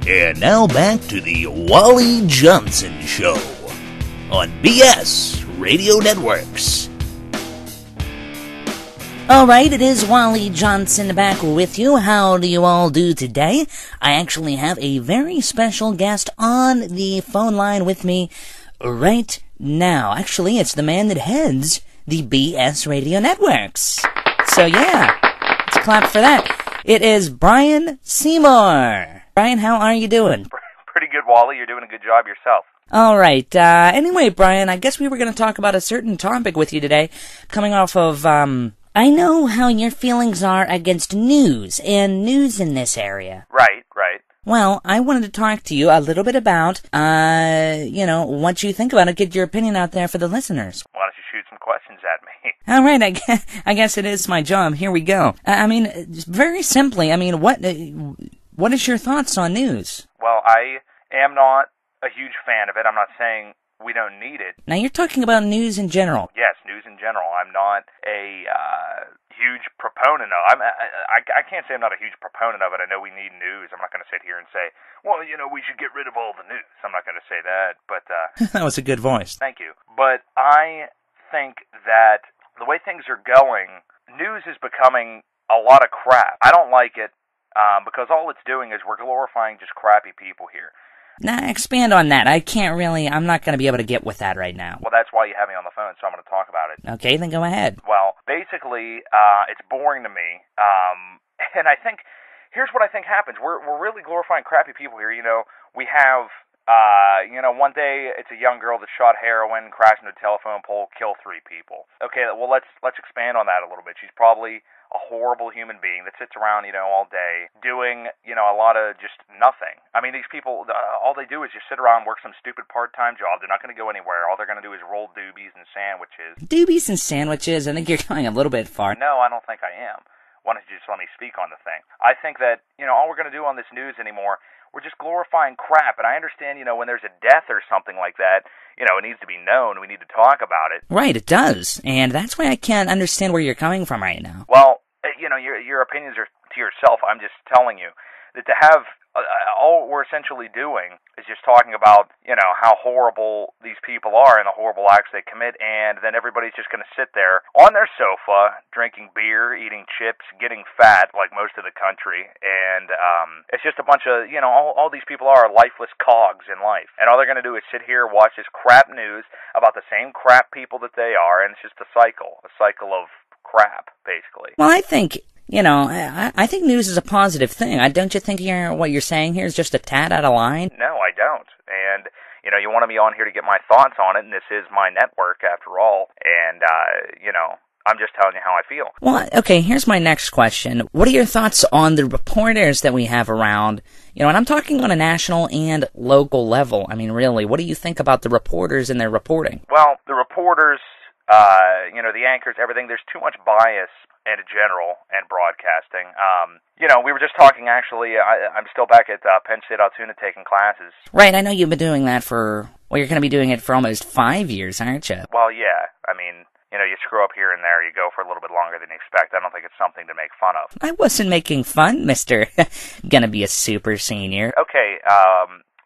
And now back to the Wally Johnson Show on BS Radio Networks. Alright, it is Wally Johnson back with you. How do you all do today? I actually have a very special guest on the phone line with me right now. Actually, it's the man that heads the BS Radio Networks. So yeah, let's clap for that. It is Brian Seymour. Brian, how are you doing? Pretty good, Wally. You're doing a good job yourself. Alright, anyway, Brian, I guess we were going to talk about a certain topic with you today, coming off of, I know how your feelings are against news, and news in this area. Right. Well, I wanted to talk to you a little bit about, what you think about it, get your opinion out there for the listeners. Why don't you shoot some questions at me? Alright, I guess it is my job. Here we go. Very simply, what is your thoughts on news? Well, I am not a huge fan of it. I'm not saying we don't need it. Now, you're talking about news in general. Yes, news in general. I'm not a huge proponent of it. I can't say I'm not a huge proponent of it. I know we need news. I'm not going to sit here and say, well, we should get rid of all the news. I'm not going to say that, but... That was a good voice. Thank you. But I think that the way things are going, news is becoming a lot of crap. I don't like it because all it's doing is we're glorifying just crappy people here. Now, expand on that. I'm not going to be able to get with that right now. Well, that's why you have me on the phone, so I'm going to talk about it. Okay, then go ahead. Well, basically, it's boring to me, and I think, here's what I think happens. We're really glorifying crappy people here. We have, one day it's a young girl that shot heroin, crashed into a telephone pole, killed 3 people. Okay, well, let's expand on that a little bit. She's probably a horrible human being that sits around, all day doing, a lot of just nothing. I mean, these people, all they do is just sit around and work some stupid part-time job. They're not going to go anywhere. All they're going to do is roll doobies and sandwiches. Doobies and sandwiches? I think you're going a little bit far. No, I don't think I am. Why don't you just let me speak on the thing? I think that, all we're going to do on this news anymore, we're just glorifying crap. And I understand, when there's a death or something like that, it needs to be known. We need to talk about it. Right, it does. And that's why I can't understand where you're coming from right now. Well, your opinions are to yourself. I'm just telling you that to have all we're essentially doing is just talking about, how horrible these people are and the horrible acts they commit, and then everybody's just going to sit there on their sofa, drinking beer, eating chips, getting fat like most of the country, and it's just a bunch of, all these people are lifeless cogs in life, and all they're going to do is sit here, watch this crap news about the same crap people that they are, and it's just a cycle of crap, basically. Well, I think... I think news is a positive thing. Don't you think what you're saying here is just a tad out of line? No, I don't. And, you wanted me on here to get my thoughts on it, and this is my network after all. And, I'm just telling you how I feel. Well, okay, here's my next question. What are your thoughts on the reporters that we have around? And I'm talking on a national and local level. I mean, really, what do you think about the reporters and their reporting? Well, the reporters, the anchors, everything, there's too much bias in general and broadcasting. We were just talking, actually, I'm still back at Penn State Altoona taking classes. Right, I know you've been doing that you're going to be doing it for almost 5 years, aren't you? Well, yeah, I mean, you screw up here and there, you go for a little bit longer than you expect. I don't think it's something to make fun of. I wasn't making fun, Mr. Gonna be a super senior. Okay,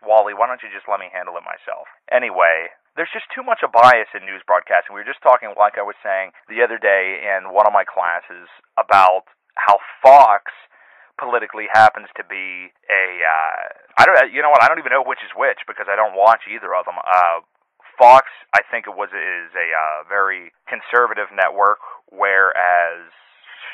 Wally, why don't you just let me handle it myself? Anyway, there's just too much of bias in news broadcasting. We were just talking, like I was saying the other day in one of my classes, about how Fox politically happens to be I don't even know which is which because I don't watch either of them. Fox, I think is a very conservative network, whereas,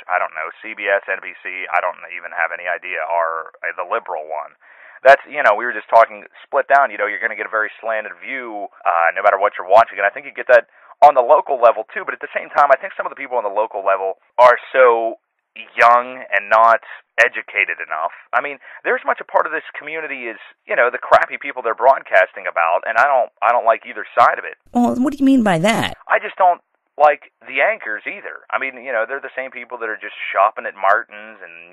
I don't know, CBS, NBC, I don't even have any idea, are the liberal one. That's, we were just talking, split down, you're going to get a very slanted view no matter what you're watching, and I think you get that on the local level too, but at the same time, I think some of the people on the local level are so young and not educated enough. I mean, there's much a part of this community is, the crappy people they're broadcasting about, and I don't like either side of it. Well, what do you mean by that? I just don't like the anchors either. I mean, they're the same people that are just shopping at Martin's and,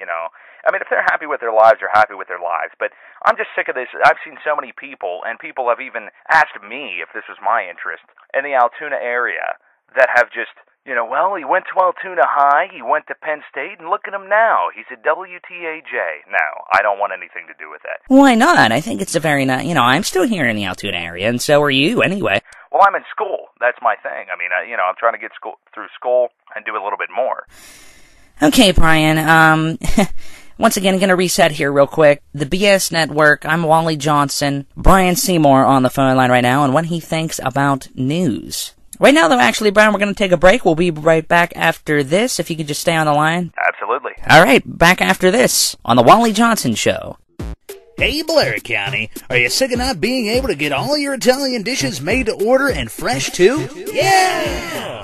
if they're happy with their lives, they're happy with their lives. But I'm just sick of this. I've seen so many people, and people have even asked me if this was my interest in the Altoona area that have just Well, he went to Altoona High, he went to Penn State, and look at him now. He's a WTAJ. No, I don't want anything to do with that. Why not? I think it's a very nice, I'm still here in the Altoona area, and so are you, anyway. Well, I'm in school. That's my thing. I mean, I'm trying to get through school and do a little bit more. Okay, Brian, once again, I'm going to reset here real quick. The BS Network, I'm Wally Johnson, Brian Seymour on the phone line right now, and what he thinks about news. Right now, though, actually, Brian, we're going to take a break. We'll be right back after this, if you could just stay on the line. Absolutely. All right, back after this on the Wally Johnson Show. Hey, Blair County, are you sick of not being able to get all your Italian dishes made to order and fresh, too? Yeah!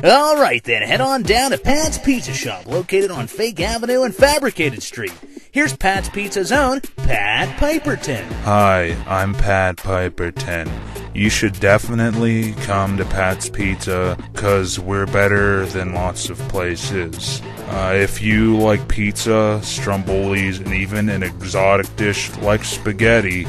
All right, then, head on down to Pat's Pizza Shop, located on Fake Avenue and Fabricated Street. Here's Pat's Pizza's own Pat Piperton. Hi, I'm Pat Piperton. You should definitely come to Pat's Pizza, 'cause we're better than lots of places. If you like pizza, strombolis, and even an exotic dish like spaghetti,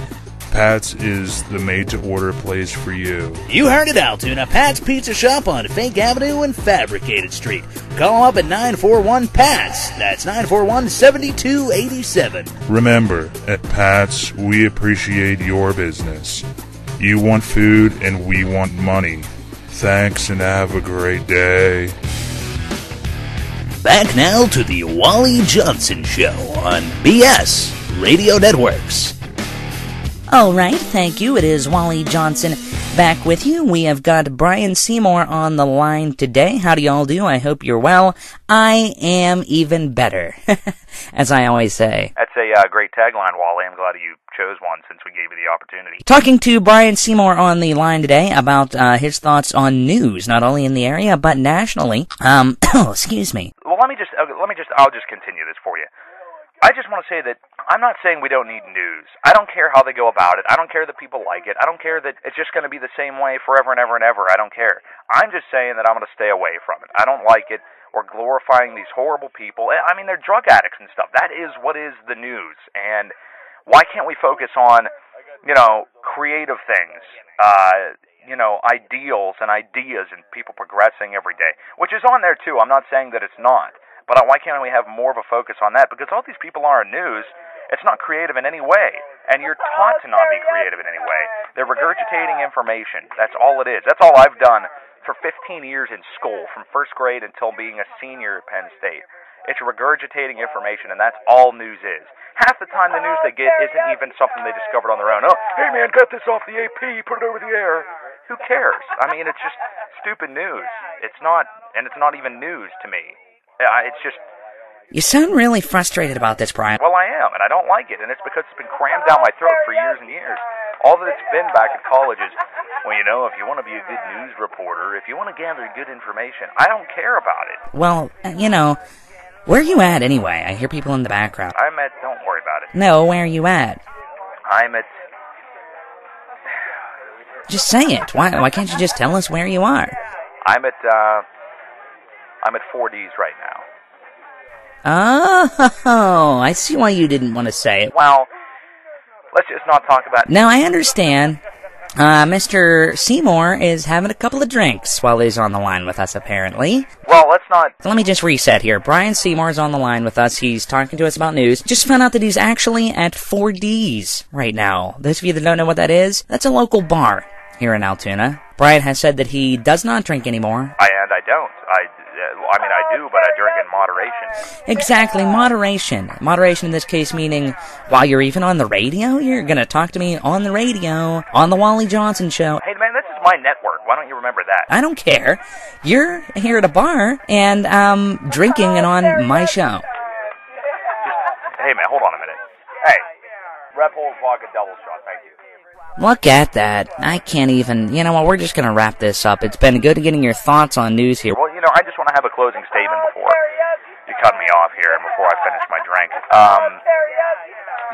Pat's is the made-to-order place for you. You heard it, Altoona. Pat's Pizza Shop on Fake Avenue and Fabricated Street. Call them up at 941-PATS. That's 941-7287. Remember, at Pat's, we appreciate your business. You want food, and we want money. Thanks, and have a great day. Back now to the Wally Johnson Show on BS Radio Networks. All right, thank you. It is Wally Johnson back with you. We have got Brian Seymour on the line today. How do y'all do? I hope you're well. I am even better, as I always say. That's a great tagline, Wally. I'm glad you chose one since we gave you the opportunity. Talking to Brian Seymour on the line today about his thoughts on news, not only in the area but nationally. Excuse me. Well, I'll just continue this for you. I just want to say that I'm not saying we don't need news. I don't care how they go about it. I don't care that people like it. I don't care that it's just going to be the same way forever and ever and ever. I don't care. I'm just saying that I'm going to stay away from it. I don't like it. We're glorifying these horrible people. I mean, they're drug addicts and stuff. That is what is the news. And why can't we focus on, creative things, ideals and ideas and people progressing every day, which is on there too. I'm not saying that it's not. But why can't we have more of a focus on that? Because all these people are in news. It's not creative in any way. And you're taught to not be creative in any way. They're regurgitating information. That's all it is. That's all I've done for 15 years in school, from first grade until being a senior at Penn State. It's regurgitating information, and that's all news is. Half the time the news they get isn't even something they discovered on their own. Oh, hey man, got this off the AP, put it over the air. Who cares? I mean, it's just stupid news. It's not even news to me. It's just... You sound really frustrated about this, Brian. Well, I am, and I don't like it, and it's because it's been crammed down my throat for years and years. All that it's been back at college is, if you want to be a good news reporter, if you want to gather good information, I don't care about it. Well, where are you at anyway? I hear people in the background. Don't worry about it. No, where are you at? I'm at... Just say it. Why can't you just tell us where you are? I'm at 4Ds right now. Oh, I see why you didn't want to say it. Well, let's just not talk about it. Now, I understand. Mr. Seymour is having a couple of drinks while he's on the line with us, apparently. Well, let's not... Let me just reset here. Brian Seymour is on the line with us. He's talking to us about news. Just found out that he's actually at 4Ds right now. Those of you that don't know what that is, that's a local bar here in Altoona. Brian has said that he does not drink anymore. I don't. I do, but I drink in moderation. Exactly, moderation. Moderation in this case meaning, while you're even on the radio, you're gonna talk to me on the radio, on the Wally Johnson Show. Hey man, this is my network. Why don't you remember that? I don't care. You're here at a bar, and drinking and on my show. Hey man, hold on a minute. Hey, Red Bull vodka double shot, thank you. Look at that. I can't even... You know what, we're just going to wrap this up. It's been good getting your thoughts on news here. Well, I just want to have a closing statement before you cut me off here and before I finish my drink.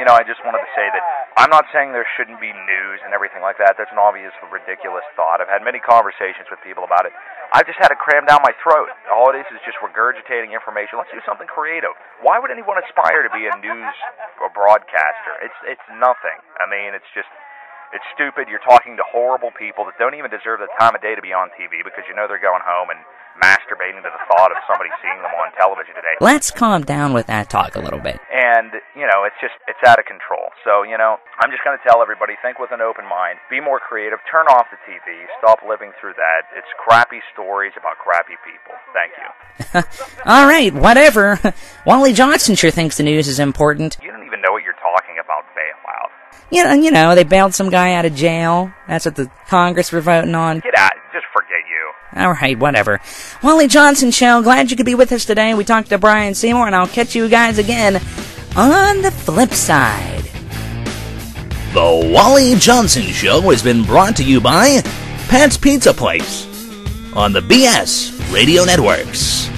I just wanted to say that I'm not saying there shouldn't be news and everything like that. That's an obvious, ridiculous thought. I've had many conversations with people about it. I've just had it crammed down my throat. All it is just regurgitating information. Let's do something creative. Why would anyone aspire to be a news broadcaster? It's nothing. I mean, it's just... It's stupid. You're talking to horrible people that don't even deserve the time of day to be on TV because you know they're going home and masturbating to the thought of somebody seeing them on television today. Let's calm down with that talk a little bit. And, it's out of control. So, I'm just going to tell everybody, think with an open mind, be more creative, turn off the TV, stop living through that. It's crappy stories about crappy people. Thank you. All right, whatever. Wally Johnson sure thinks the news is important. You don't even know what you're talking about, bailout. They bailed some guy out of jail. That's what the Congress were voting on. Get out. Just forget you. All right, whatever. Wally Johnson Show, glad you could be with us today. We talked to Brian Seymour, and I'll catch you guys again on the flip side. The Wally Johnson Show has been brought to you by Pat's Pizza Place on the BS Radio Networks.